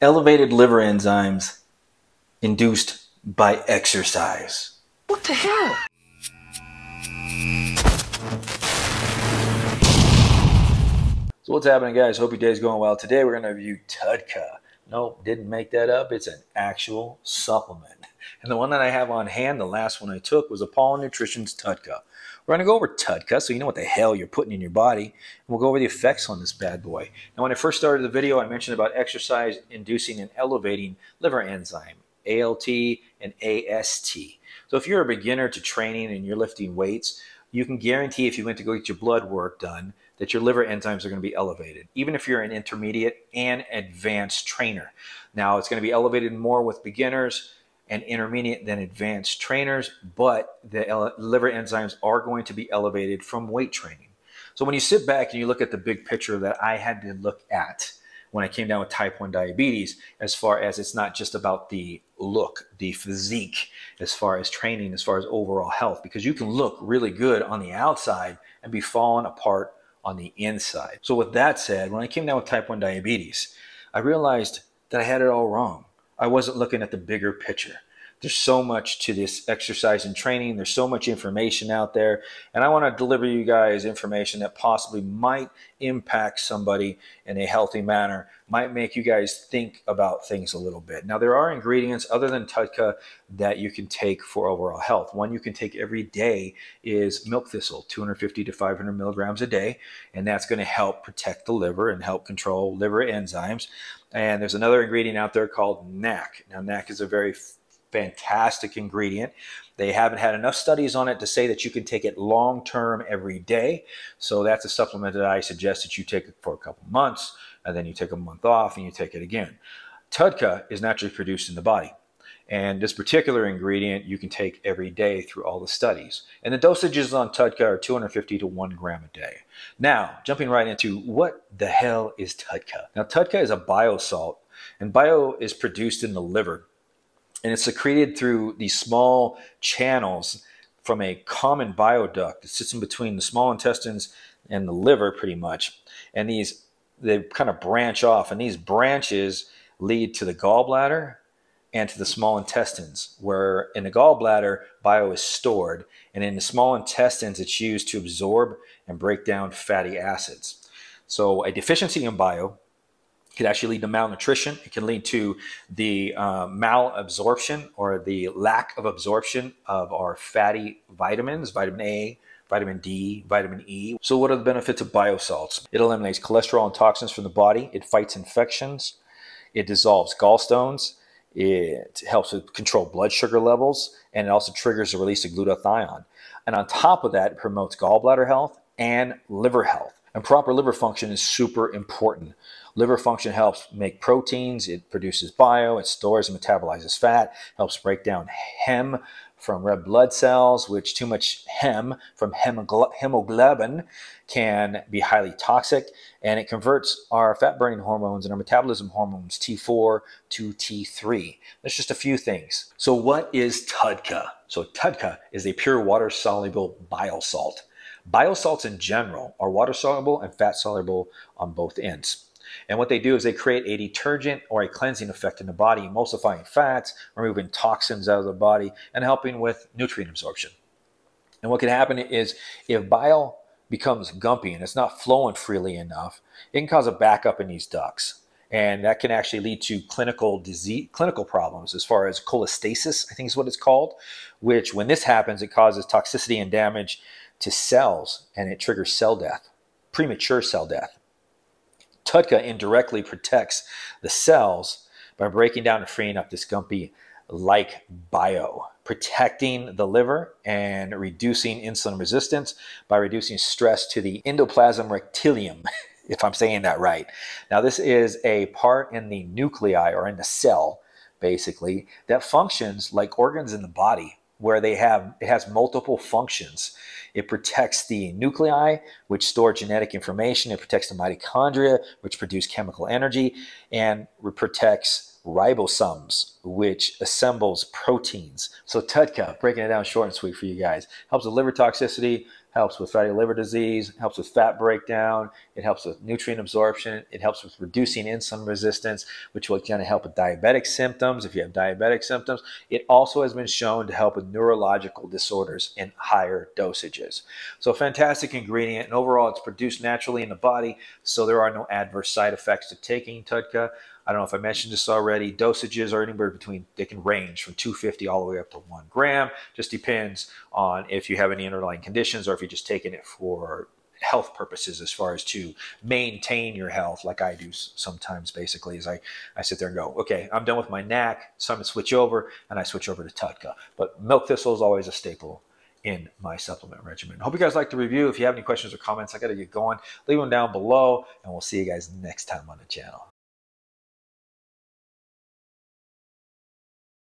Elevated liver enzymes induced by exercise. What the hell? So what's happening, guys? Hope your day's going well. Today we're going to review Tudca. Nope, didn't make that up. It's an actual supplement. And the one that I have on hand, the last one I took, was Apollon Nutrition's Tudca. We're going to go over Tudca so you know what the hell you're putting in your body. And we'll go over the effects on this bad boy. Now, when I first started the video, I mentioned about exercise inducing and elevating liver enzyme, ALT and AST. So if you're a beginner to training and you're lifting weights, you can guarantee if you went to go get your blood work done that your liver enzymes are going to be elevated, even if you're an intermediate and advanced trainer. Now, it's going to be elevated more with beginners and intermediate than advanced trainers, but the liver enzymes are going to be elevated from weight training. So when you sit back and you look at the big picture that I had to look at when I came down with type 1 diabetes, as far as it's not just about the look, the physique, as far as training, as far as overall health, because you can look really good on the outside and be falling apart on the inside. So with that said, when I came down with type 1 diabetes, I realized that I had it all wrong. I wasn't looking at the bigger picture. There's so much to this exercise and training. There's so much information out there. And I want to deliver you guys information that possibly might impact somebody in a healthy manner, might make you guys think about things a little bit. Now, there are ingredients other than Tudca that you can take for overall health. One you can take every day is milk thistle, 250 to 500 milligrams a day. And that's going to help protect the liver and help control liver enzymes. And there's another ingredient out there called NAC. Now, NAC is a very fantastic ingredient. They haven't had enough studies on it to say that you can take it long-term every day. So that's a supplement that I suggest that you take it for a couple months, and then you take a month off and you take it again. Tudca is naturally produced in the body. And this particular ingredient you can take every day through all the studies. And the dosages on Tudca are 250 to 1 gram a day. Now, jumping right into what the hell is Tudca? Now, Tudca is a biosalt, and bio is produced in the liver. And it's secreted through these small channels from a common bioduct that sits in between the small intestines and the liver pretty much. And they kind of branch off, and these branches lead to the gallbladder and to the small intestines, where in the gallbladder, bio is stored, and in the small intestines, it's used to absorb and break down fatty acids. So a deficiency in bio could actually lead to malnutrition. It can lead to the malabsorption or the lack of absorption of our fatty vitamins, vitamin A, vitamin D, vitamin E. So what are the benefits of biosalts? It eliminates cholesterol and toxins from the body. It fights infections. It dissolves gallstones. It helps with control blood sugar levels, and it also triggers the release of glutathione. And on top of that, it promotes gallbladder health and liver health. And proper liver function is super important. Liver function helps make proteins, it produces bio, it stores and metabolizes fat, helps break down hem from red blood cells, which too much hem from hemoglobin can be highly toxic, and it converts our fat-burning hormones and our metabolism hormones T4 to T3. That's just a few things. So what is Tudca? So Tudca is a pure water-soluble biosalt. Biosalts in general are water-soluble and fat-soluble on both ends. And what they do is they create a detergent or a cleansing effect in the body, emulsifying fats, removing toxins out of the body, and helping with nutrient absorption. And what can happen is if bile becomes gumpy and it's not flowing freely enough, it can cause a backup in these ducts. And that can actually lead to clinical problems as far as cholestasis, I think is what it's called, which when this happens, it causes toxicity and damage to cells, and it triggers cell death, premature cell death. Tudca indirectly protects the cells by breaking down and freeing up this gumpy-like bio, protecting the liver and reducing insulin resistance by reducing stress to the endoplasm rectilium, if I'm saying that right. Now, this is a part in the nuclei, or in the cell, basically, that functions like organs in the body, where it has multiple functions. It protects the nuclei, which store genetic information. It protects the mitochondria, which produce chemical energy, and it protects ribosomes, which assembles proteins. So Tudca, breaking it down short and sweet for you guys, helps with liver toxicity, helps with fatty liver disease, helps with fat breakdown, It helps with nutrient absorption. It helps with reducing insulin resistance, which will kind of help with diabetic symptoms. If you have diabetic symptoms, it also has been shown to help with neurological disorders in higher dosages. So fantastic ingredient, and overall it's produced naturally in the body, so there are no adverse side effects to taking Tudca. I don't know if I mentioned this already. Dosages are anywhere between, they can range from 250 all the way up to 1 gram. Just depends on if you have any underlying conditions or if you're just taking it for health purposes, as far as to maintain your health, like I do sometimes. Basically, is I sit there and go, okay, I'm done with my NAC, so I'm going to switch over, and I switch over to Tudca. But milk thistle is always a staple in my supplement regimen. Hope you guys liked the review. If you have any questions or comments, I got to get going. Leave them down below, and we'll see you guys next time on the channel.